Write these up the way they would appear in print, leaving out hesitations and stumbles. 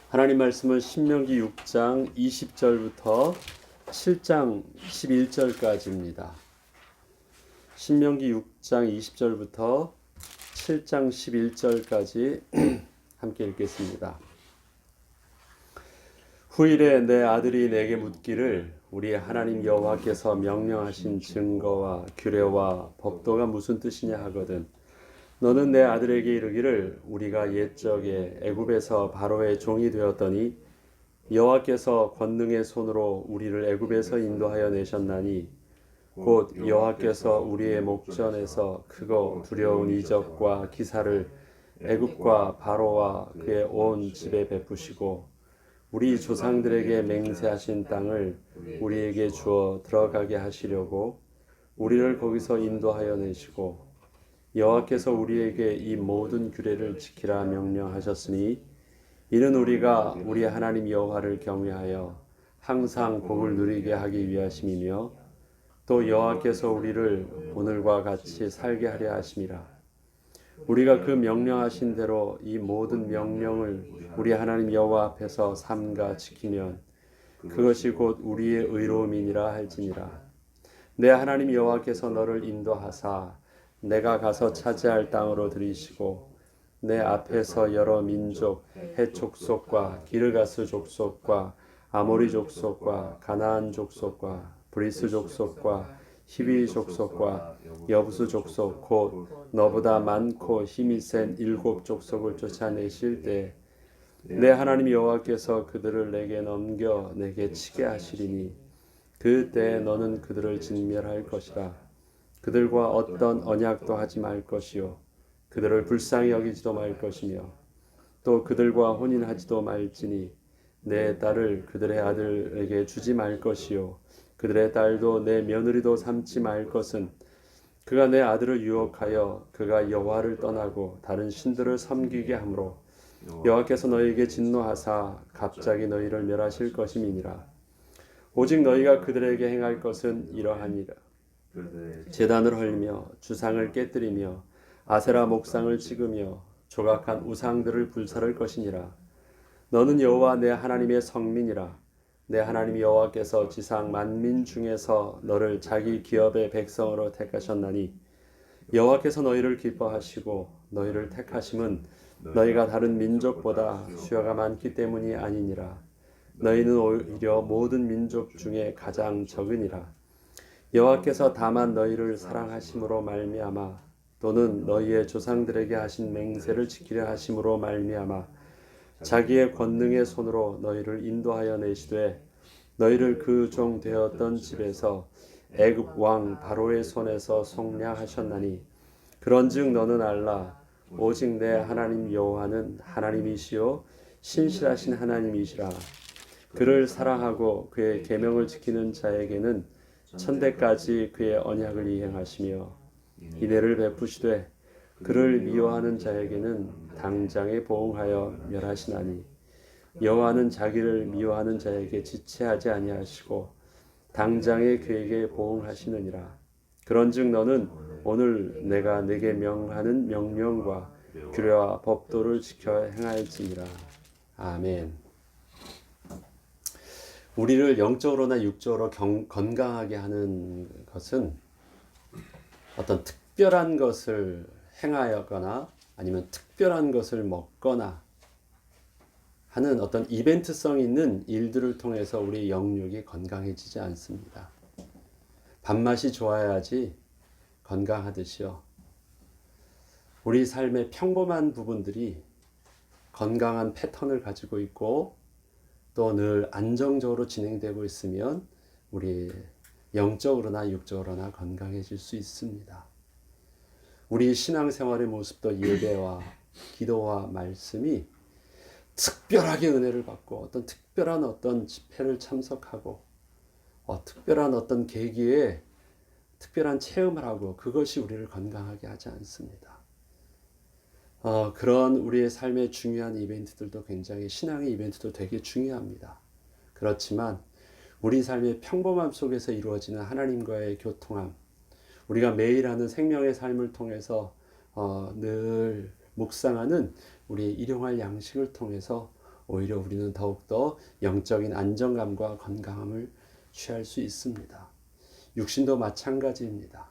하나님 말씀은 신명기 6장 20절부터 7장 11절까지입니다. 신명기 6장 20절부터 7장 11절까지 함께 읽겠습니다. 후일에 내 아들이 내게 묻기를 우리 하나님 여호와께서 명령하신 증거와 규례와 법도가 무슨 뜻이냐 하거든. 너는 내 아들에게 이르기를 우리가 옛적에 애굽에서 바로의 종이 되었더니 여호와께서 권능의 손으로 우리를 애굽에서 인도하여 내셨나니 곧 여호와께서 우리의 목전에서 크고 두려운 이적과 기사를 애굽과 바로와 그의 온 집에 베푸시고 우리 조상들에게 맹세하신 땅을 우리에게 주어 들어가게 하시려고 우리를 거기서 인도하여 내시고 여호와께서 우리에게 이 모든 규례를 지키라 명령하셨으니 이는 우리가 우리 하나님 여호와를 경외하여 항상 복을 누리게 하기 위하심이며 또 여호와께서 우리를 오늘과 같이 살게 하려 하심이라. 우리가 그 명령하신 대로 이 모든 명령을 우리 하나님 여호와 앞에서 삼가 지키면 그것이 곧 우리의 의로움이니라 할지니라. 내 하나님 여호와께서 너를 인도하사 내가 가서 차지할 땅으로 들이시고 내 앞에서 여러 민족 헷 족속과 기르가스 족속과 아모리 족속과 가나안 족속과 브리스 족속과 히비 족속과 여부수 족속 곧 너보다 많고 힘이 센 7 족속을 쫓아내실 때 내 하나님 여호와께서 그들을 내게 넘겨 내게 치게 하시리니 그때 너는 그들을 진멸할 것이라. 그들과 어떤 언약도 하지 말 것이요 그들을 불쌍히 여기지도 말 것이며 또 그들과 혼인하지도 말지니 내 딸을 그들의 아들에게 주지 말 것이요 그들의 딸도 내 며느리도 삼지 말 것은 그가 내 아들을 유혹하여 그가 여호와를 떠나고 다른 신들을 섬기게 하므로 여호와께서 너희에게 진노하사 갑자기 너희를 멸하실 것임이니라. 오직 너희가 그들에게 행할 것은 이러하니라. 제단을 헐며 주상을 깨뜨리며 아세라 목상을 찍으며 조각한 우상들을 불살을 것이니라. 너는 여호와 내 하나님의 성민이라. 내 하나님 여호와께서 지상 만민 중에서 너를 자기 기업의 백성으로 택하셨나니 여호와께서 너희를 기뻐하시고 너희를 택하심은 너희가 다른 민족보다 수요가 많기 때문이 아니니라. 너희는 오히려 모든 민족 중에 가장 적으니라. 여호와께서 다만 너희를 사랑하심으로 말미암아 또는 너희의 조상들에게 하신 맹세를 지키려 하심으로 말미암아 자기의 권능의 손으로 너희를 인도하여 내시되 너희를 그 종 되었던 집에서 애굽 왕 바로의 손에서 속량하셨나니 그런즉 너는 알라. 오직 내 하나님 여호와는 하나님이시요 신실하신 하나님이시라. 그를 사랑하고 그의 계명을 지키는 자에게는 천대까지 그의 언약을 이행하시며 인애를 베푸시되 그를 미워하는 자에게는 당장에 보응하여 멸하시나니 여호와는 자기를 미워하는 자에게 지체하지 아니하시고 당장에 그에게 보응하시느니라. 그런즉 너는 오늘 내가 네게 명하는 명령과 규례와 법도를 지켜 행할지니라. 아멘. 우리를 영적으로나 육적으로 건강하게 하는 것은 어떤 특별한 것을 행하거나 아니면 특별한 것을 먹거나 하는 어떤 이벤트성 있는 일들을 통해서 우리 영육이 건강해지지 않습니다. 밥맛이 좋아야지 건강하듯이요. 우리 삶의 평범한 부분들이 건강한 패턴을 가지고 있고 또 늘 안정적으로 진행되고 있으면 우리 영적으로나 육적으로나 건강해질 수 있습니다. 우리 신앙생활의 모습도 예배와 기도와 말씀이 특별하게 은혜를 받고 어떤 특별한 어떤 집회를 참석하고 특별한 어떤 계기에 특별한 체험을 하고 그것이 우리를 건강하게 하지 않습니다. 그런 우리의 삶의 중요한 이벤트들도 굉장히 신앙의 이벤트도 되게 중요합니다. 그렇지만 우리 삶의 평범함 속에서 이루어지는 하나님과의 교통함, 우리가 매일 하는 생명의 삶을 통해서 늘 묵상하는 우리 일용할 양식을 통해서 오히려 우리는 더욱더 영적인 안정감과 건강함을 취할 수 있습니다. 육신도 마찬가지입니다.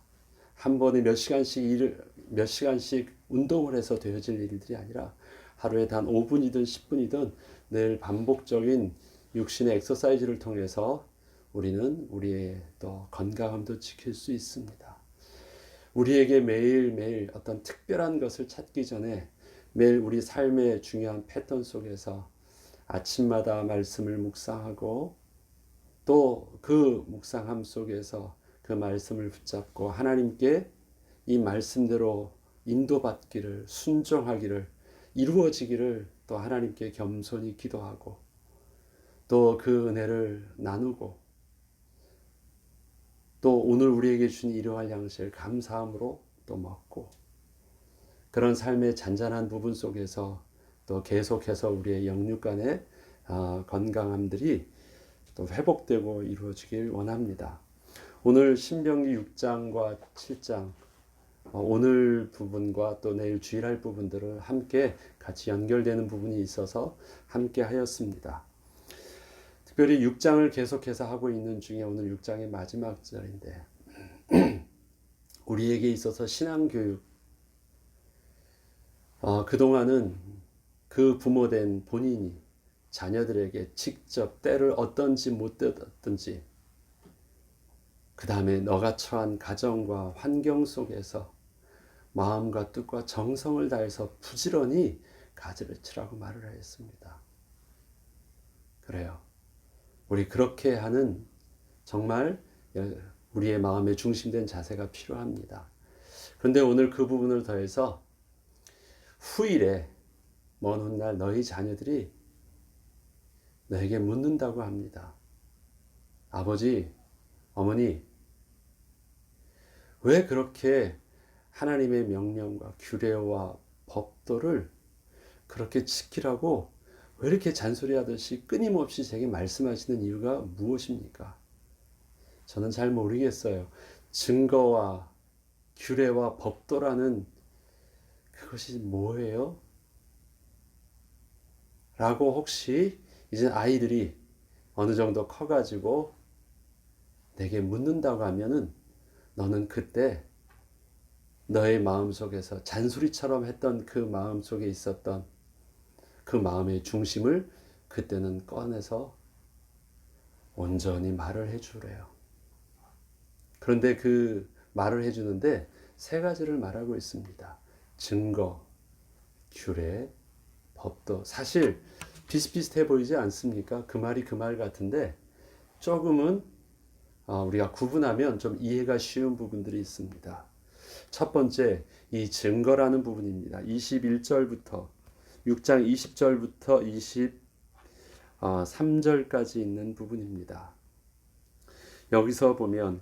한 번에 몇 시간씩 운동을 해서 되어질 일들이 아니라 하루에 단 5분이든 10분이든 늘 반복적인 육신의 엑서사이즈를 통해서 우리는 우리의 또 건강함도 지킬 수 있습니다. 우리에게 매일매일 어떤 특별한 것을 찾기 전에 매일 우리 삶의 중요한 패턴 속에서 아침마다 말씀을 묵상하고 또 그 묵상함 속에서 그 말씀을 붙잡고 하나님께 이 말씀대로 인도받기를, 순종하기를, 이루어지기를 또 하나님께 겸손히 기도하고 또 그 은혜를 나누고 또 오늘 우리에게 주신 일용할 양식을 감사함으로 또 먹고 그런 삶의 잔잔한 부분 속에서 또 계속해서 우리의 영육 간의 건강함들이 또 회복되고 이루어지길 원합니다. 오늘 신명기 6장과 7장 오늘 부분과 또 내일 주일할 부분들을 함께 같이 연결되는 부분이 있어서 함께 하였습니다. 특별히 6장을 계속해서 하고 있는 중에 오늘 6장의 마지막 절인데 우리에게 있어서 신앙교육 그동안은 그 부모된 본인이 자녀들에게 직접 때를 얻든지 못 얻든지 그 다음에 너가 처한 가정과 환경 속에서 마음과 뜻과 정성을 다해서 부지런히 가지를 치라고 말을 하였습니다. 그래요. 우리 그렇게 하는 정말 우리의 마음에 중심된 자세가 필요합니다. 그런데 오늘 그 부분을 더해서 후일에 먼 훗날 너희 자녀들이 너에게 묻는다고 합니다. 아버지, 어머니, 왜 그렇게 하나님의 명령과 규례와 법도를 그렇게 지키라고 왜 이렇게 잔소리하듯이 끊임없이 제게 말씀하시는 이유가 무엇입니까? 저는 잘 모르겠어요. 증거와 규례와 법도라는 그것이 뭐예요? 라고 혹시 이제 아이들이 어느 정도 커가지고 내게 묻는다고 하면은 너는 그때 너의 마음속에서 잔소리처럼 했던 그 마음속에 있었던 그 마음의 중심을 그때는 꺼내서 온전히 말을 해주래요. 그런데 그 말을 해주는데 세 가지를 말하고 있습니다. 증거, 규례, 법도. 사실 비슷비슷해 보이지 않습니까? 그 말이 그 말 같은데 조금은 우리가 구분하면 좀 이해가 쉬운 부분들이 있습니다. 첫 번째, 이 증거라는 부분입니다. 21절부터 6장 20절부터 23절까지 있는 부분입니다. 여기서 보면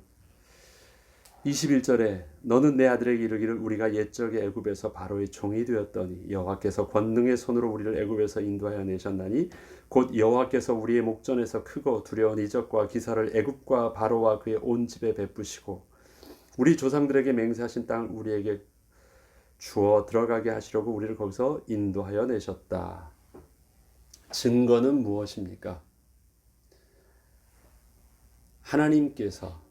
21절에 너는 내 아들에게 이르기를 우리가 옛적에 애굽에서 바로의 종이 되었더니 여호와께서 권능의 손으로 우리를 애굽에서 인도하여 내셨나니 곧 여호와께서 우리의 목전에서 크고 두려운 이적과 기사를 애굽과 바로와 그의 온 집에 베푸시고 우리 조상들에게 맹세하신 땅 우리에게 주어 들어가게 하시려고 우리를 거기서 인도하여 내셨다. 증거는 무엇입니까? 하나님께서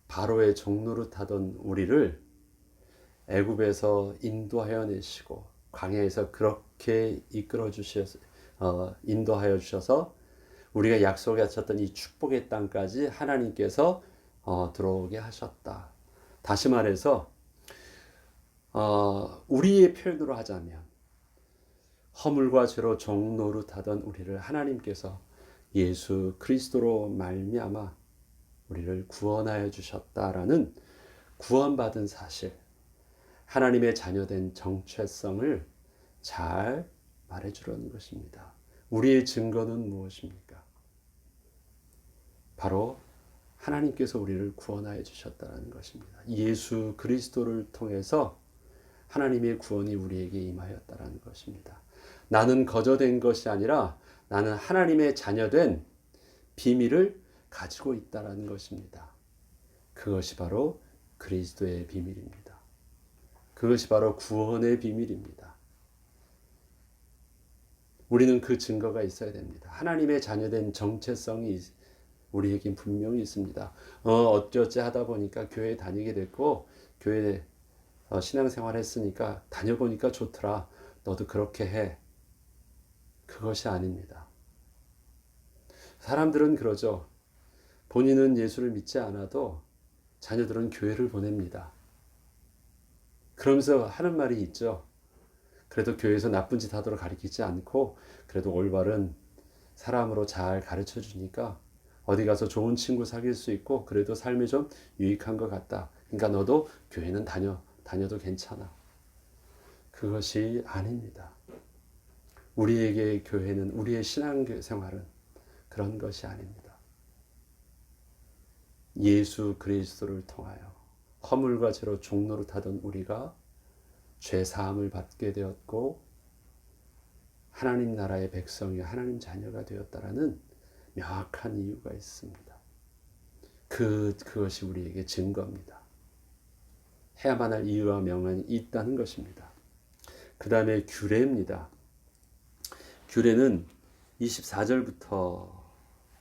바로의 종노릇하던 우리를 애굽에서 인도하여 내시고 광야에서 그렇게 인도하여 주셔서 우리가 약속하셨던 이 축복의 땅까지 하나님께서 들어오게 하셨다. 다시 말해서 우리의 표현으로 하자면 허물과 죄로 종노릇하던 우리를 하나님께서 예수 그리스도로 말미암아 우리를 구원하여 주셨다라는 구원받은 사실, 하나님의 자녀된 정체성을 잘 말해주려는 것입니다. 우리의 증거는 무엇입니까? 바로 하나님께서 우리를 구원하여 주셨다는 것입니다. 예수 그리스도를 통해서 하나님의 구원이 우리에게 임하였다는 것입니다. 나는 거저된 것이 아니라 나는 하나님의 자녀된 비밀을 가지고 있다는 것입니다. 그것이 바로 그리스도의 비밀입니다. 그것이 바로 구원의 비밀입니다. 우리는 그 증거가 있어야 됩니다. 하나님의 자녀된 정체성이 우리에겐 분명히 있습니다. 어쩌지 하다 보니까 교회 다니게 됐고 교회 신앙생활 했으니까 다녀보니까 좋더라. 너도 그렇게 해. 그것이 아닙니다. 사람들은 그러죠. 본인은 예수를 믿지 않아도 자녀들은 교회를 보냅니다. 그러면서 하는 말이 있죠. 그래도 교회에서 나쁜 짓 하도록 가르치지 않고 그래도 올바른 사람으로 잘 가르쳐 주니까 어디 가서 좋은 친구 사귈 수 있고 그래도 삶이 좀 유익한 것 같다. 그러니까 너도 교회는 다녀도 괜찮아. 그것이 아닙니다. 우리에게 교회는, 우리의 신앙생활은 그런 것이 아닙니다. 예수 그리스도를 통하여 허물과 죄로 종노릇하던 우리가 죄 사함을 받게 되었고 하나님 나라의 백성이 하나님 자녀가 되었다라는 명확한 이유가 있습니다. 그것이 우리에게 증거입니다. 해야만 할 이유와 명령이 있다는 것입니다. 그 다음에 규례입니다. 규례는 24절부터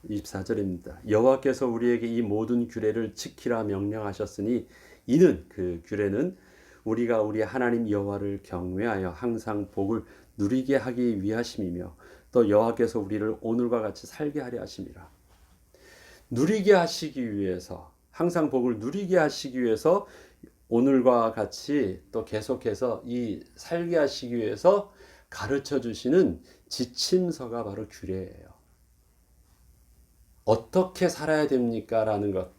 24절입니다. 여호와께서 우리에게 이 모든 규례를 지키라 명령하셨으니 이는 그 규례는 우리가 우리 하나님 여호와를 경외하여 항상 복을 누리게 하기 위하심이며 또 여호와께서 우리를 오늘과 같이 살게 하려 하심이라. 누리게 하시기 위해서, 항상 복을 누리게 하시기 위해서 오늘과 같이 또 계속해서 이 살게 하시기 위해서 가르쳐 주시는 지침서가 바로 규례예요. 어떻게 살아야 됩니까? 라는 것.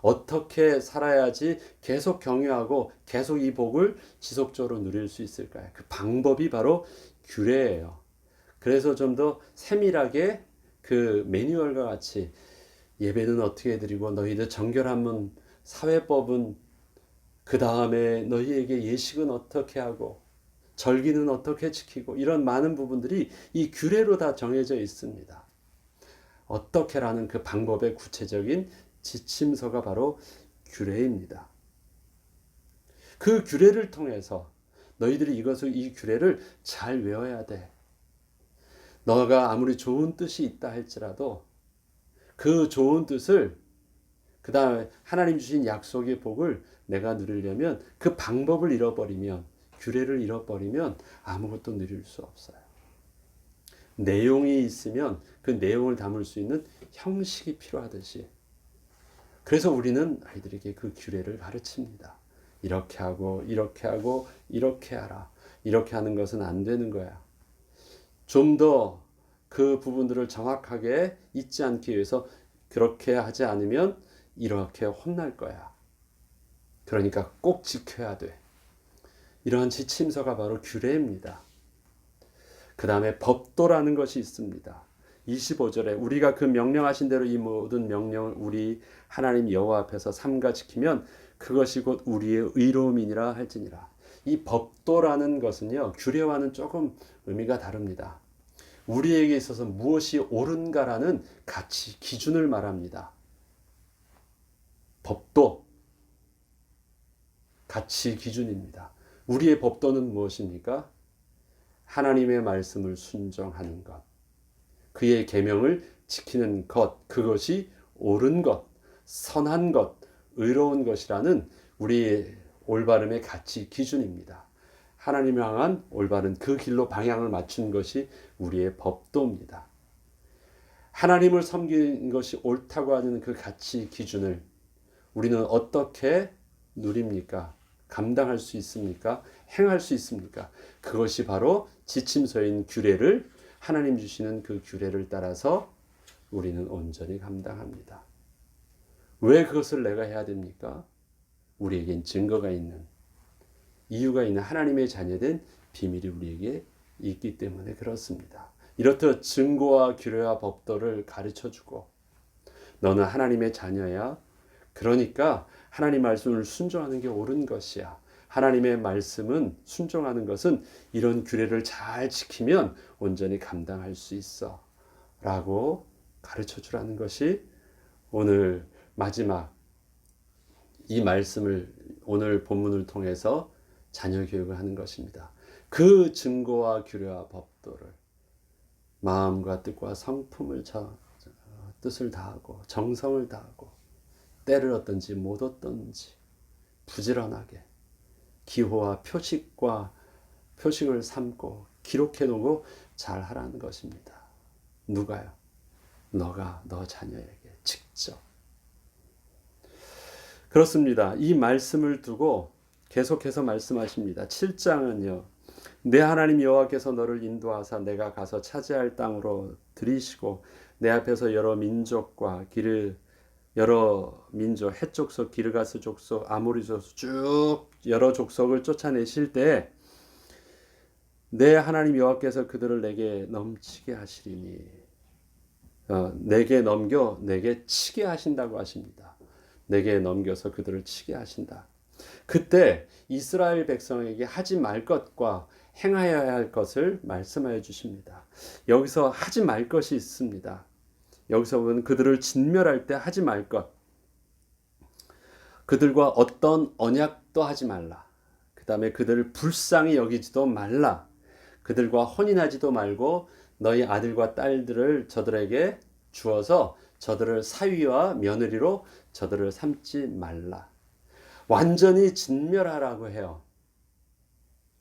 어떻게 살아야지 계속 경유하고 계속 이 복을 지속적으로 누릴 수 있을까요? 그 방법이 바로 규례예요. 그래서 좀 더 세밀하게 그 매뉴얼과 같이 예배는 어떻게 드리고 너희들 정결함은 사회법은 그 다음에 너희에게 예식은 어떻게 하고 절기는 어떻게 지키고 이런 많은 부분들이 이 규례로 다 정해져 있습니다. 어떻게라는 그 방법의 구체적인 지침서가 바로 규례입니다. 그 규례를 통해서 너희들이 이 규례를 잘 외워야 돼. 너가 아무리 좋은 뜻이 있다 할지라도 그 좋은 뜻을 그 다음에 하나님 주신 약속의 복을 내가 누리려면 그 방법을 잃어버리면 규례를 잃어버리면 아무것도 누릴 수 없어요. 내용이 있으면 그 내용을 담을 수 있는 형식이 필요하듯이 그래서 우리는 아이들에게 그 규례를 가르칩니다. 이렇게 하고 이렇게 하고 이렇게 하라. 이렇게 하는 것은 안 되는 거야. 좀 더 그 부분들을 정확하게 잊지 않기 위해서 그렇게 하지 않으면 이렇게 혼날 거야. 그러니까 꼭 지켜야 돼. 이러한 지침서가 바로 규례입니다. 그 다음에 법도라는 것이 있습니다. 25절에 우리가 그 명령하신 대로 이 모든 명령을 우리 하나님 여호와 앞에서 삼가 지키면 그것이 곧 우리의 의로움이니라 할지니라. 이 법도라는 것은요, 규례와는 조금 의미가 다릅니다. 우리에게 있어서 무엇이 옳은가라는 가치, 기준을 말합니다. 법도, 가치 기준입니다. 우리의 법도는 무엇입니까? 하나님의 말씀을 순종하는 것, 그의 계명을 지키는 것, 그것이 옳은 것, 선한 것, 의로운 것이라는 우리의 올바름의 가치 기준입니다. 하나님을 향한 올바른 그 길로 방향을 맞춘 것이 우리의 법도입니다. 하나님을 섬기는 것이 옳다고 하는 그 가치 기준을 우리는 어떻게 누립니까? 감당할 수 있습니까? 행할 수 있습니까? 그것이 바로 지침서인 규례를 하나님 주시는 그 규례를 따라서 우리는 온전히 감당합니다. 왜 그것을 내가 해야 됩니까? 우리에겐 증거가 있는 이유가 있는 하나님의 자녀된 비밀이 우리에게 있기 때문에 그렇습니다. 이렇듯 증거와 규례와 법도를 가르쳐주고 너는 하나님의 자녀야. 그러니까 하나님 말씀을 순종하는 게 옳은 것이야. 하나님의 말씀은 순종하는 것은 이런 규례를 잘 지키면 온전히 감당할 수 있어 라고 가르쳐주라는 것이 오늘 마지막 이 말씀을 오늘 본문을 통해서 자녀 교육을 하는 것입니다. 그 증거와 규례와 법도를 마음과 뜻과 성품을 뜻을 다하고 정성을 다하고 때를 얻든지 못 얻든지 부지런하게 기호와 표식을 삼고 기록해 놓고 잘 하라는 것입니다. 누가요? 너가 너 자녀에게 직접. 그렇습니다. 이 말씀을 두고 계속해서 말씀하십니다. 7장은요. 내 하나님 여호와께서 너를 인도하사 내가 가서 차지할 땅으로 들이시고 내 앞에서 여러 민족 헷 족속, 기르가스 족속, 아모리 족속 쭉 여러 족속을 쫓아내실 때 내 하나님 여호와께서 그들을 내게 넘치게 하시리니 내게 넘겨 내게 치게 하신다고 하십니다. 내게 넘겨서 그들을 치게 하신다. 그때 이스라엘 백성에게 하지 말 것과 행하여야 할 것을 말씀하여 주십니다. 여기서 하지 말 것이 있습니다. 여기서 보면 그들을 진멸할 때 하지 말 것. 그들과 어떤 언약도 하지 말라. 그 다음에 그들을 불쌍히 여기지도 말라. 그들과 혼인하지도 말고 너희 아들과 딸들을 저들에게 주어서 저들을 사위와 며느리로 저들을 삼지 말라. 완전히 진멸하라고 해요.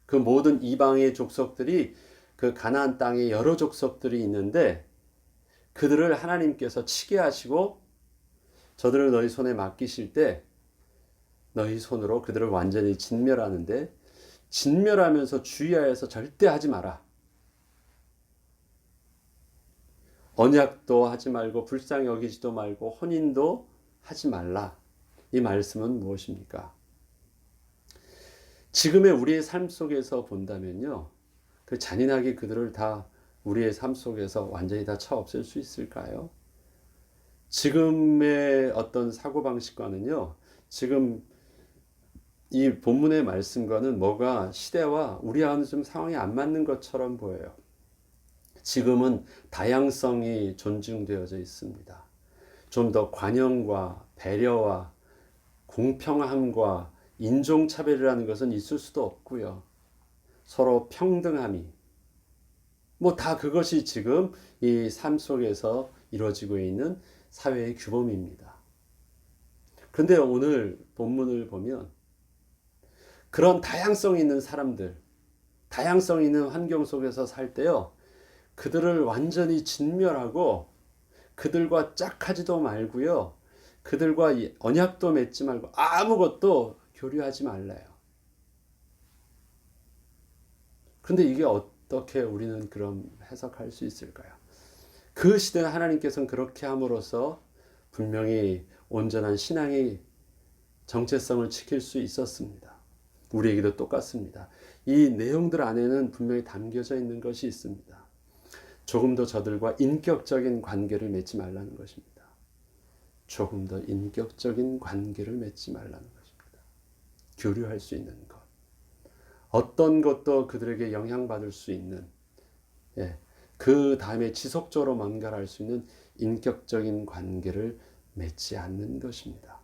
그 모든 이방의 족속들이 그 가나안 땅에 여러 족속들이 있는데 그들을 하나님께서 치게 하시고 저들을 너희 손에 맡기실 때 너희 손으로 그들을 완전히 진멸하는데 진멸하면서 주의하여서 절대 하지 마라. 언약도 하지 말고 불쌍히 여기지도 말고 혼인도 하지 말라. 이 말씀은 무엇입니까? 지금의 우리의 삶 속에서 본다면요. 그 잔인하게 그들을 다 우리의 삶 속에서 완전히 다 쳐 없앨 수 있을까요? 지금의 어떤 사고방식과는요. 지금 이 본문의 말씀과는 뭐가 시대와 우리와는 좀 상황이 안 맞는 것처럼 보여요. 지금은 다양성이 존중되어져 있습니다. 좀 더 관용과 배려와 공평함과 인종차별이라는 것은 있을 수도 없고요. 서로 평등함이 다 그것이 지금 이 삶 속에서 이루어지고 있는 사회의 규범입니다. 그런데 오늘 본문을 보면 그런 다양성 있는 사람들, 다양성 있는 환경 속에서 살 때요. 그들을 완전히 진멸하고 그들과 짝하지도 말고요. 그들과 언약도 맺지 말고 아무것도 교류하지 말래요. 그런데 이게 어떻게 우리는 그럼 해석할 수 있을까요? 그 시대는 하나님께서는 그렇게 함으로써 분명히 온전한 신앙의 정체성을 지킬 수 있었습니다. 우리에게도 똑같습니다. 이 내용들 안에는 분명히 담겨져 있는 것이 있습니다. 조금 더 저들과 인격적인 관계를 맺지 말라는 것입니다. 조금 더 인격적인 관계를 맺지 말라는 것입니다. 교류할 수 있는 것. 어떤 것도 그들에게 영향받을 수 있는, 그 다음에 지속적으로 뭔가를 할 수 있는 인격적인 관계를 맺지 않는 것입니다.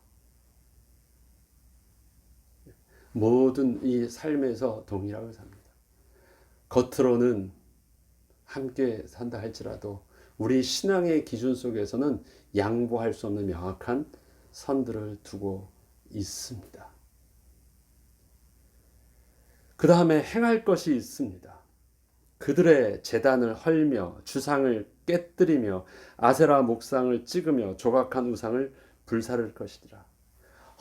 모든 이 삶에서 동일하게 삽니다. 겉으로는 함께 산다 할지라도 우리 신앙의 기준 속에서는 양보할 수 없는 명확한 선들을 두고 있습니다. 그 다음에 행할 것이 있습니다. 그들의 제단을 헐며 주상을 깨뜨리며 아세라 목상을 찍으며 조각한 우상을 불사를 것이더라.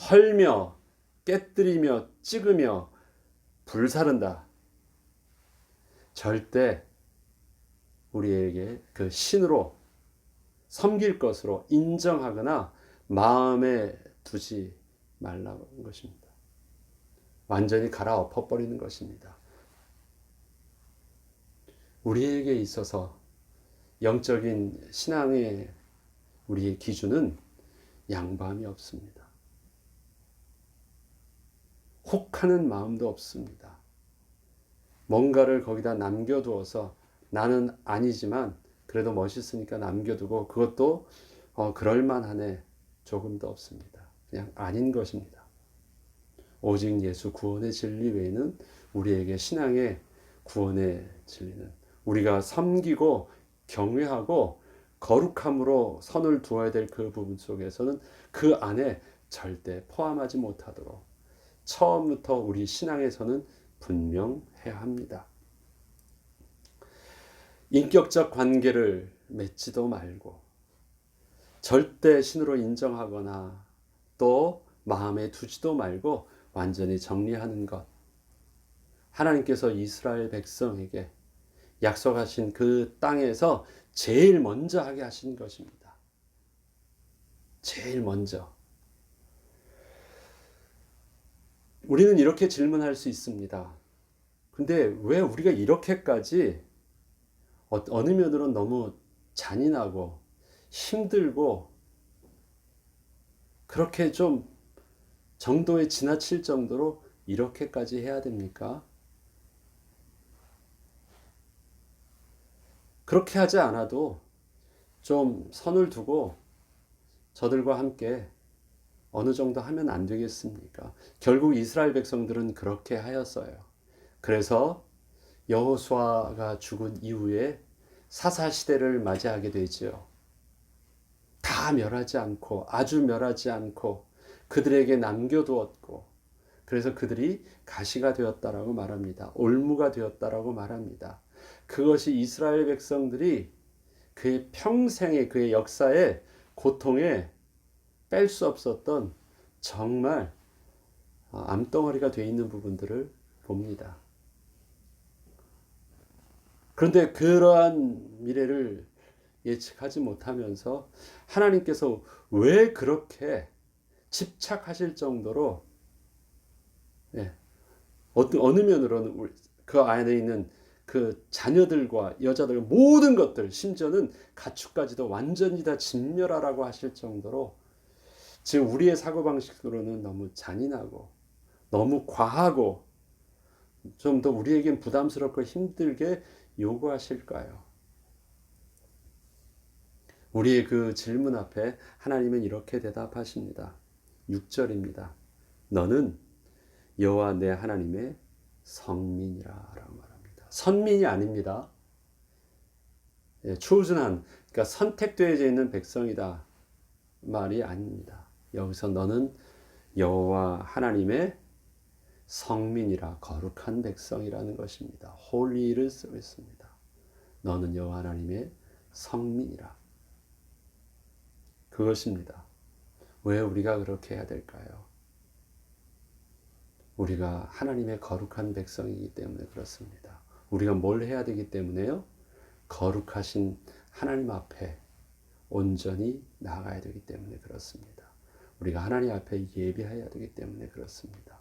헐며 깨뜨리며 찍으며 불사른다. 절대 우리에게 그 신으로 섬길 것으로 인정하거나 마음에 두지 말라는 것입니다. 완전히 갈아엎어버리는 것입니다. 우리에게 있어서 영적인 신앙의 우리의 기준은 양보함이 없습니다. 혹하는 마음도 없습니다. 뭔가를 거기다 남겨두어서 나는 아니지만 그래도 멋있으니까 남겨두고 그것도 그럴만하네 조금도 없습니다. 그냥 아닌 것입니다. 오직 예수 구원의 진리 외에는 우리에게 신앙의 구원의 진리는 우리가 섬기고 경외하고 거룩함으로 선을 두어야 될 그 부분 속에서는 그 안에 절대 포함하지 못하도록 처음부터 우리 신앙에서는 분명해야 합니다. 인격적 관계를 맺지도 말고 절대 신으로 인정하거나 또 마음에 두지도 말고 완전히 정리하는 것. 하나님께서 이스라엘 백성에게 약속하신 그 땅에서 제일 먼저 하게 하신 것입니다. 제일 먼저. 우리는 이렇게 질문할 수 있습니다. 근데 왜 우리가 이렇게까지 어느 면으로는 너무 잔인하고 힘들고 그렇게 좀 정도에 지나칠 정도로 이렇게까지 해야 됩니까? 그렇게 하지 않아도 좀 선을 두고 저들과 함께 어느 정도 하면 안 되겠습니까? 결국 이스라엘 백성들은 그렇게 하였어요. 그래서 여호수아가 죽은 이후에 사사시대를 맞이하게 되지요. 다 멸하지 않고 아주 멸하지 않고 그들에게 남겨두었고 그래서 그들이 가시가 되었다라고 말합니다. 올무가 되었다라고 말합니다. 그것이 이스라엘 백성들이 그의 평생의 그의 역사의 고통에 뺄 수 없었던 정말 암덩어리가 되어 있는 부분들을 봅니다. 그런데 그러한 미래를 예측하지 못하면서 하나님께서 왜 그렇게 집착하실 정도로 어느 면으로는 그 안에 있는 그 자녀들과 여자들 모든 것들 심지어는 가축까지도 완전히 다 진멸하라고 하실 정도로 지금 우리의 사고방식으로는 너무 잔인하고 너무 과하고 좀 더 우리에겐 부담스럽고 힘들게 요구하실까요? 우리의 그 질문 앞에 하나님은 이렇게 대답하십니다. 6절입니다. 너는 여호와 내 하나님의 성민이라 라고 말합니다. 선민이 아닙니다. chosen한, 그러니까 선택되어져 있는 백성이다 말이 아닙니다. 여기서 너는 여호와 하나님의 성민이라 거룩한 백성이라는 것입니다. holy를 쓰고 있습니다. 너는 여호와 하나님의 성민이라. 그것입니다. 왜 우리가 그렇게 해야 될까요? 우리가 하나님의 거룩한 백성이기 때문에 그렇습니다. 우리가 뭘 해야 되기 때문에요? 거룩하신 하나님 앞에 온전히 나아가야 되기 때문에 그렇습니다. 우리가 하나님 앞에 예배해야 되기 때문에 그렇습니다.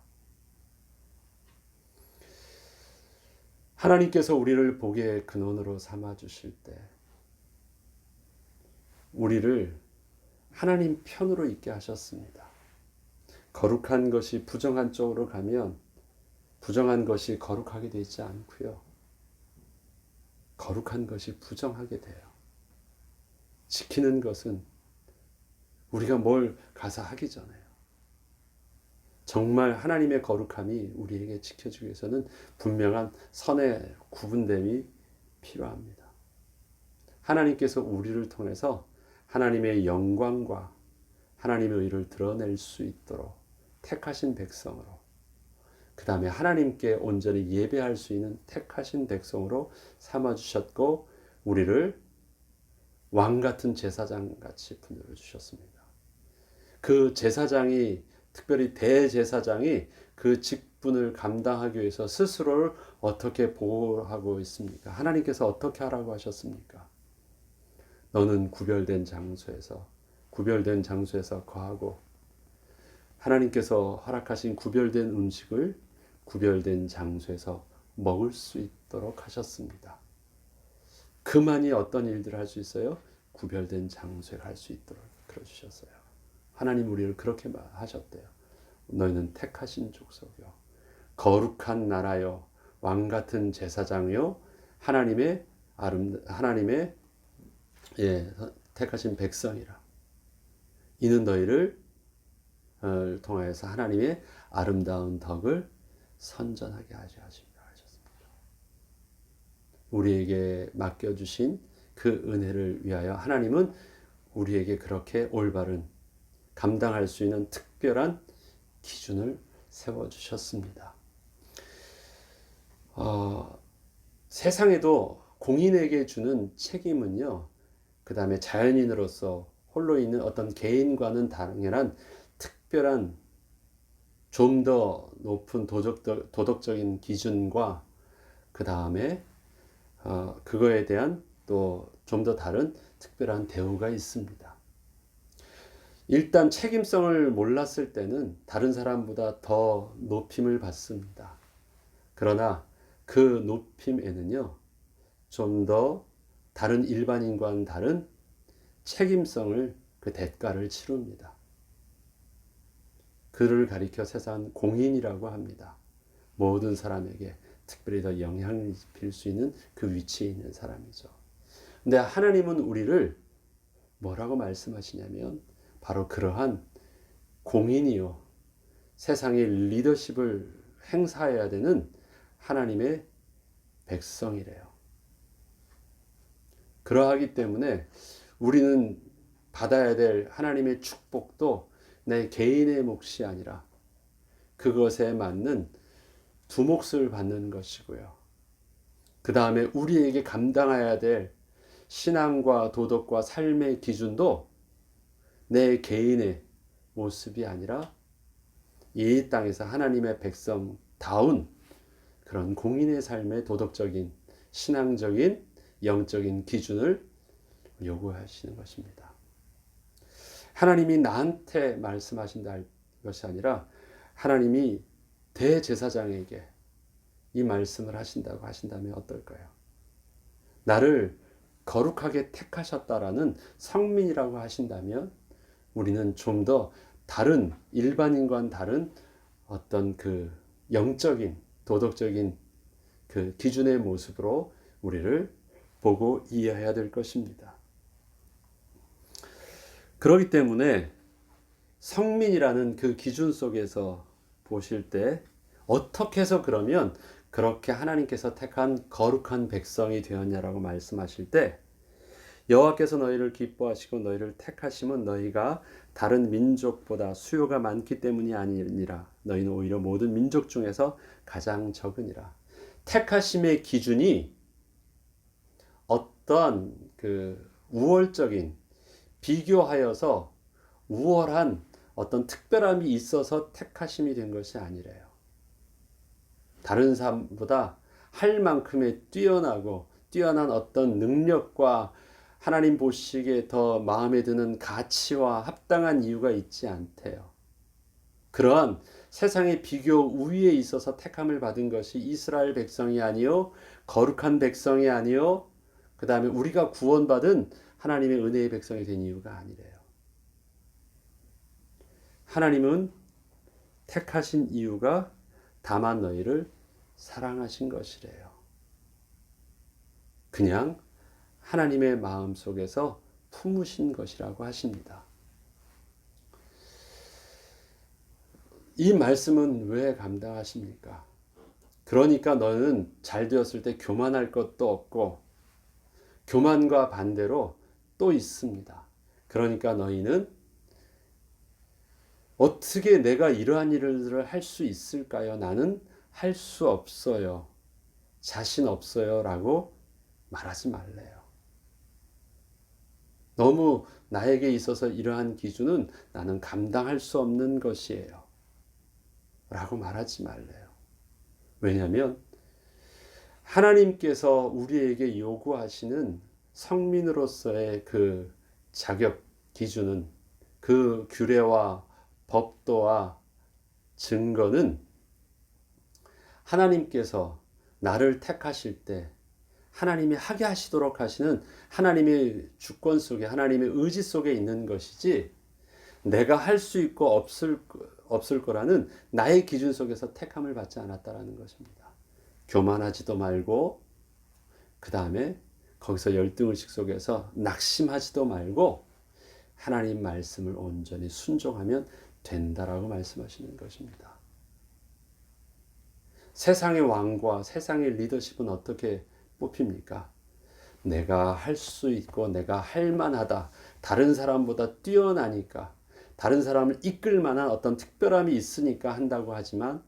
하나님께서 우리를 복의 근원으로 삼아 주실 때 우리를 하나님 편으로 있게 하셨습니다. 거룩한 것이 부정한 쪽으로 가면 부정한 것이 거룩하게 되지 않고요. 거룩한 것이 부정하게 돼요. 지키는 것은 우리가 뭘 가서 하기 전에요. 정말 하나님의 거룩함이 우리에게 지켜주기 위해서는 분명한 선의 구분됨이 필요합니다. 하나님께서 우리를 통해서 하나님의 영광과 하나님의 의를 드러낼 수 있도록 택하신 백성으로, 그 다음에 하나님께 온전히 예배할 수 있는 택하신 백성으로 삼아주셨고 우리를 왕같은 제사장같이 분류해 주셨습니다. 그 제사장이, 특별히 대제사장이 그 직분을 감당하기 위해서 스스로를 어떻게 보호하고 있습니까? 하나님께서 어떻게 하라고 하셨습니까? 너는 구별된 장소에서 거하고 하나님께서 허락하신 구별된 음식을 구별된 장소에서 먹을 수 있도록 하셨습니다. 그만이 어떤 일들을 할 수 있어요? 구별된 장소에 갈 수 있도록 그러주셨어요. 하나님 우리를 그렇게 하셨대요. 너희는 택하신 족속이요 거룩한 나라요 왕같은 제사장이요 하나님의 택하신 백성이라. 이는 너희를 통하여서 하나님의 아름다운 덕을 선전하게 하셨습니다. 우리에게 맡겨주신 그 그 은혜를 위하여 하나님은 우리에게 그렇게 올바른 감당할 수 있는 특별한 기준을 세워주셨습니다. 세상에도 공인에게 주는 책임은요, 그 다음에 자연인으로서 홀로 있는 어떤 개인과는 당연한 특별한 좀 더 높은 도덕적인 기준과 그 다음에 그거에 대한 또 좀 더 다른 특별한 대우가 있습니다. 일단 책임성을 몰랐을 때는 다른 사람보다 더 높임을 받습니다. 그러나 그 높임에는요, 좀 더 다른 일반인과는 다른 책임성을 그 대가를 치릅니다. 그를 가리켜 세상 공인이라고 합니다. 모든 사람에게 특별히 더 영향을 입힐 수 있는 그 위치에 있는 사람이죠. 근데 하나님은 우리를 뭐라고 말씀하시냐면 바로 그러한 공인이요, 세상의 리더십을 행사해야 되는 하나님의 백성이래요. 그러하기 때문에 우리는 받아야 될 하나님의 축복도 내 개인의 몫이 아니라 그것에 맞는 두 몫을 받는 것이고요. 그 다음에 우리에게 감당해야 될 신앙과 도덕과 삶의 기준도 내 개인의 모습이 아니라 이 땅에서 하나님의 백성다운 그런 공인의 삶의 도덕적인, 신앙적인, 영적인 기준을 요구하시는 것입니다. 하나님이 나한테 말씀하신다 것이 아니라 하나님이 대제사장에게 이 말씀을 하신다고 하신다면 어떨까요? 나를 거룩하게 택하셨다라는 성민이라고 하신다면 우리는 좀 더 다른 일반인과는 다른 어떤 그 영적인 도덕적인 그 기준의 모습으로 우리를 보고 이해해야 될 것입니다. 그렇기 때문에 성민이라는 그 기준 속에서 보실 때 어떻게 해서 그러면 그렇게 하나님께서 택한 거룩한 백성이 되었냐라고 말씀하실 때 여호와께서 너희를 기뻐하시고 너희를 택하심은 너희가 다른 민족보다 수요가 많기 때문이 아니니라. 너희는 오히려 모든 민족 중에서 가장 적으니라. 택하심의 기준이 어떤 그 우월적인 비교하여서 우월한 어떤 특별함이 있어서 택하심이 된 것이 아니래요. 다른 사람보다 할 만큼의 뛰어나고 뛰어난 어떤 능력과 하나님 보시기에 더 마음에 드는 가치와 합당한 이유가 있지 않대요. 그러한 세상의 비교 우위에 있어서 택함을 받은 것이 이스라엘 백성이 아니요, 거룩한 백성이 아니요, 그 다음에 우리가 구원받은 하나님의 은혜의 백성이 된 이유가 아니래요. 하나님은 택하신 이유가 다만 너희를 사랑하신 것이래요. 그냥 하나님의 마음 속에서 품으신 것이라고 하십니다. 이 말씀은 왜 감당하십니까? 그러니까 너는 잘 되었을 때 교만할 것도 없고 교만과 반대로 또 있습니다. 그러니까 너희는 어떻게 내가 이러한 일을 할 수 있을까요? 나는 할 수 없어요. 자신 없어요. 라고 말하지 말래요. 너무 나에게 있어서 이러한 기준은 나는 감당할 수 없는 것이에요. 라고 말하지 말래요. 왜냐하면 하나님께서 우리에게 요구하시는 성민으로서의 그 자격 기준은 그 규례와 법도와 증거는 하나님께서 나를 택하실 때 하나님이 하게 하시도록 하시는 하나님의 주권 속에 하나님의 의지 속에 있는 것이지 내가 할 수 있고 없을 거라는 나의 기준 속에서 택함을 받지 않았다라는 것입니다. 교만하지도 말고 그 다음에 거기서 열등의식 속에서 낙심하지도 말고 하나님 말씀을 온전히 순종하면 된다라고 말씀하시는 것입니다. 세상의 왕과 세상의 리더십은 어떻게 뽑힙니까? 내가 할 수 있고 내가 할 만하다. 다른 사람보다 뛰어나니까, 다른 사람을 이끌 만한 어떤 특별함이 있으니까 한다고 하지만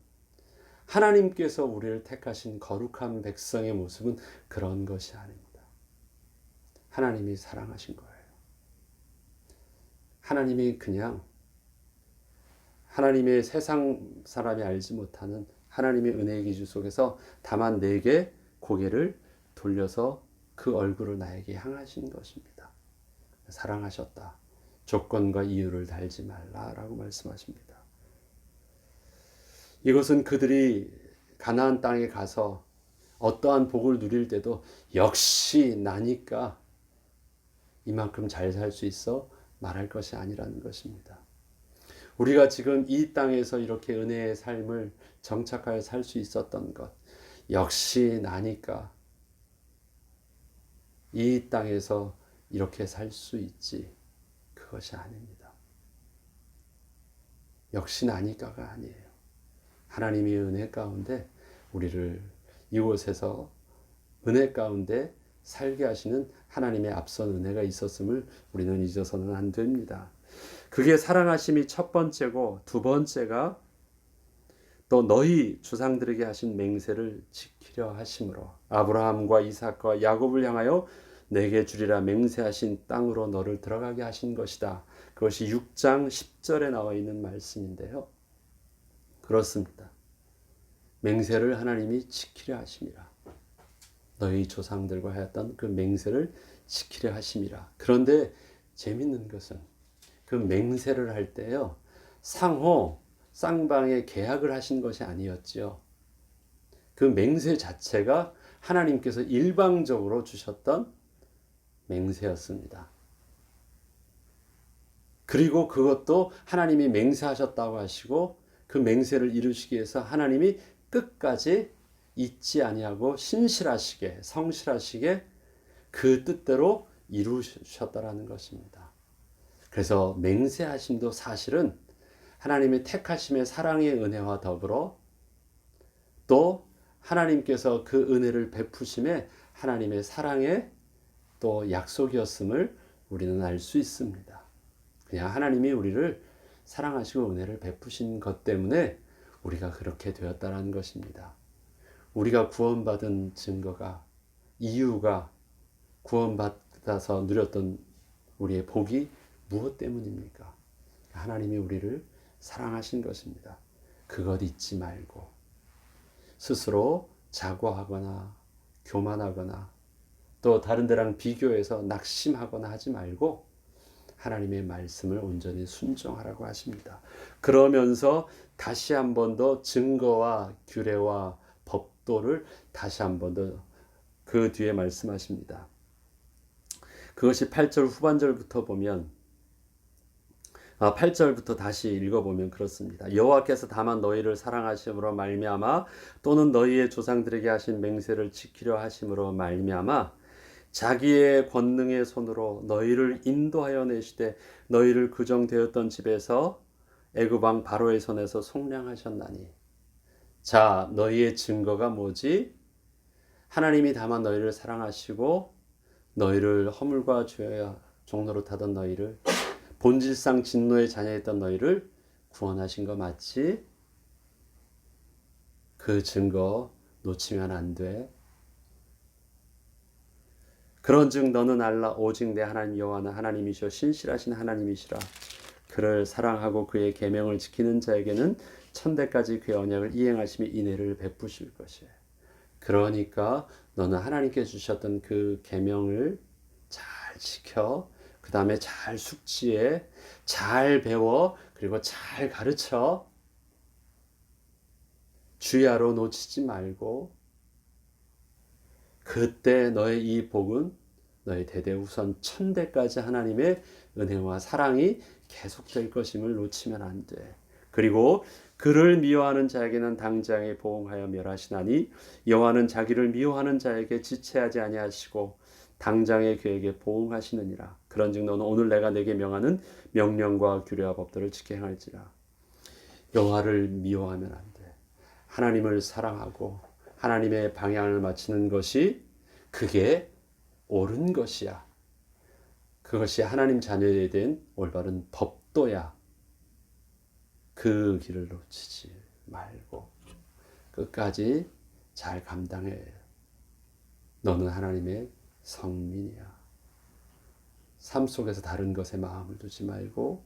하나님께서 우리를 택하신 거룩한 백성의 모습은 그런 것이 아닙니다. 하나님이 사랑하신 거예요. 하나님이 그냥 하나님의 세상 사람이 알지 못하는 하나님의 은혜의 기준 속에서 다만 내게 고개를 돌려서 그 얼굴을 나에게 향하신 것입니다. 사랑하셨다. 조건과 이유를 달지 말라라고 말씀하십니다. 이것은 그들이 가나안 땅에 가서 어떠한 복을 누릴 때도 역시 나니까 이만큼 잘 살 수 있어 말할 것이 아니라는 것입니다. 우리가 지금 이 땅에서 이렇게 은혜의 삶을 정착하여 살 수 있었던 것, 역시 나니까 이 땅에서 이렇게 살 수 있지, 그것이 아닙니다. 역시 나니까가 아니에요. 하나님이 은혜 가운데 우리를 이곳에서 은혜 가운데 살게 하시는 하나님의 앞선 은혜가 있었음을 우리는 잊어서는 안 됩니다. 그게 사랑하심이 첫 번째고, 두 번째가 또 너희 조상들에게 하신 맹세를 지키려 하심으로, 아브라함과 이삭과 야곱을 향하여 내게 주리라 맹세하신 땅으로 너를 들어가게 하신 것이다. 그것이 6장 10절에 나와 있는 말씀인데요. 그렇습니다. 맹세를 하나님이 지키려 하심이라. 너희 조상들과 하였던 그 맹세를 지키려 하심이라. 그런데 재밌는 것은 그 맹세를 할 때요, 상호 쌍방에 계약을 하신 것이 아니었지요. 그 맹세 자체가 하나님께서 일방적으로 주셨던 맹세였습니다. 그리고 그것도 하나님이 맹세하셨다고 하시고 그 맹세를 이루시기 위해서 하나님이 끝까지 잊지 아니하고 신실하시게, 성실하시게 그 뜻대로 이루셨다라는 것입니다. 그래서 맹세하심도 사실은 하나님의 택하심의 사랑의 은혜와 더불어 또 하나님께서 그 은혜를 베푸심에 하나님의 사랑의 또 약속이었음을 우리는 알 수 있습니다. 그냥 하나님이 우리를 사랑하시고 은혜를 베푸신 것 때문에 우리가 그렇게 되었다는 것입니다. 우리가 구원받은 증거가, 이유가, 구원받아서 누렸던 우리의 복이 무엇 때문입니까? 하나님이 우리를 사랑하신 것입니다. 그것 잊지 말고 스스로 자고하거나 교만하거나 또 다른 데랑 비교해서 낙심하거나 하지 말고 하나님의 말씀을 온전히 순종하라고 하십니다. 그러면서 다시 한 번 더 증거와 규례와 법도를 다시 한 번 더 그 뒤에 말씀하십니다. 그것이 8절 후반절부터 보면 8절부터 다시 읽어보면 그렇습니다. 여호와께서 다만 너희를 사랑하심으로 말미암아 또는 너희의 조상들에게 하신 맹세를 지키려 하심으로 말미암아 자기의 권능의 손으로 너희를 인도하여 내시되 너희를 구정되었던 집에서 애굽 왕 바로의 손에서 속량하셨나니. 자, 너희의 증거가 뭐지? 하나님이 다만 너희를 사랑하시고 너희를 허물과 죄의 종로로 타던 너희를, 본질상 진노의 자녀였던 너희를 구원하신 거 맞지? 그 증거 놓치면 안 돼. 그런즉 너는 알라 오직 내 하나님 여호와는 하나님이시오 신실하신 하나님이시라. 그를 사랑하고 그의 계명을 지키는 자에게는 천대까지 그의 언약을 이행하시며 인애를 베푸실 것이에요. 그러니까 너는 하나님께 주셨던 그 계명을 잘 지켜, 그 다음에 잘 숙지해, 잘 배워, 그리고 잘 가르쳐. 주야로 놓치지 말고 그때 너의 이 복은 너의 대대우선 천대까지 하나님의 은혜와 사랑이 계속될 것임을 놓치면 안 돼. 그리고 그를 미워하는 자에게는 당장에 보응하여 멸하시나니 여호와는 자기를 미워하는 자에게 지체하지 아니하시고 당장에 그에게 보응하시느니라. 그런즉 너는 오늘 내가 내게 명하는 명령과 규례와 법도를 지켜 행할지라. 여호와를 미워하면 안 돼. 하나님을 사랑하고 하나님의 방향을 맞추는 것이 그게 옳은 것이야. 그것이 하나님 자녀에 대한 올바른 법도야. 그 길을 놓치지 말고 끝까지 잘 감당해. 너는 하나님의 성민이야. 삶 속에서 다른 것에 마음을 두지 말고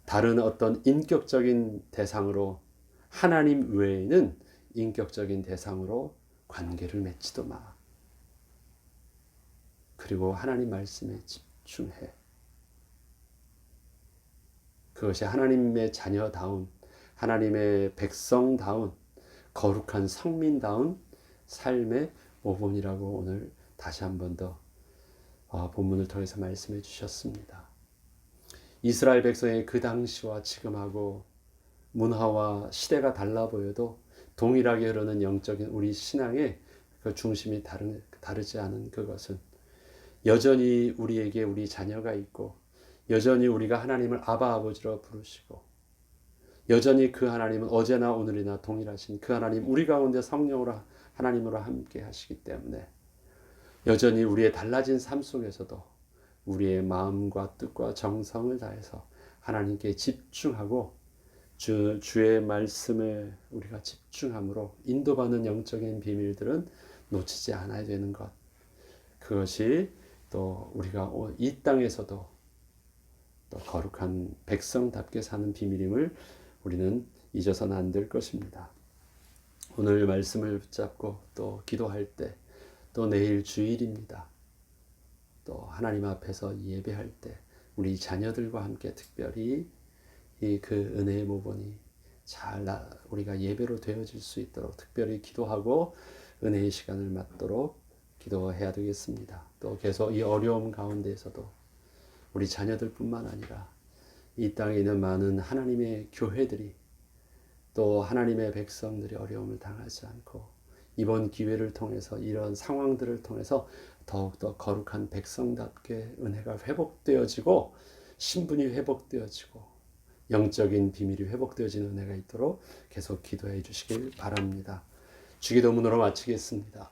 다른 어떤 인격적인 대상으로 하나님 외에는 인격적인 대상으로 관계를 맺지도 마. 그리고 하나님 말씀에 집중해. 그것이 하나님의 자녀다운, 하나님의 백성다운, 거룩한 성민다운 삶의 모본이라고 오늘 다시 한 번 더 본문을 통해서 말씀해 주셨습니다. 이스라엘 백성의 그 당시와 지금하고 문화와 시대가 달라 보여도 동일하게 흐르는 영적인 우리 신앙의 그 중심이 다르지 않은 그것은 여전히 우리에게 우리 자녀가 있고 여전히 우리가 하나님을 아바 아버지로 부르시고 여전히 그 하나님은 어제나 오늘이나 동일하신 그 하나님 우리 가운데 성령으로 하나님으로 함께 하시기 때문에 여전히 우리의 달라진 삶 속에서도 우리의 마음과 뜻과 정성을 다해서 하나님께 집중하고 주의 말씀에 우리가 집중함으로 인도받는 영적인 비밀들은 놓치지 않아야 되는 것. 그것이 또 우리가 이 땅에서도 또 거룩한 백성답게 사는 비밀임을 우리는 잊어서는 안 될 것입니다. 오늘 말씀을 붙잡고 또 기도할 때 또 내일 주일입니다. 또 하나님 앞에서 예배할 때 우리 자녀들과 함께 특별히 이 그 은혜의 모본이 잘 우리가 예배로 되어질 수 있도록 특별히 기도하고 은혜의 시간을 갖도록 기도해야 되겠습니다. 또 계속 이 어려움 가운데에서도 우리 자녀들뿐만 아니라 이 땅에 있는 많은 하나님의 교회들이 또 하나님의 백성들이 어려움을 당하지 않고 이번 기회를 통해서 이런 상황들을 통해서 더욱더 거룩한 백성답게 은혜가 회복되어지고 신분이 회복되어지고 영적인 비밀이 회복되어지는 은혜가 있도록 계속 기도해 주시길 바랍니다. 주기도문으로 마치겠습니다.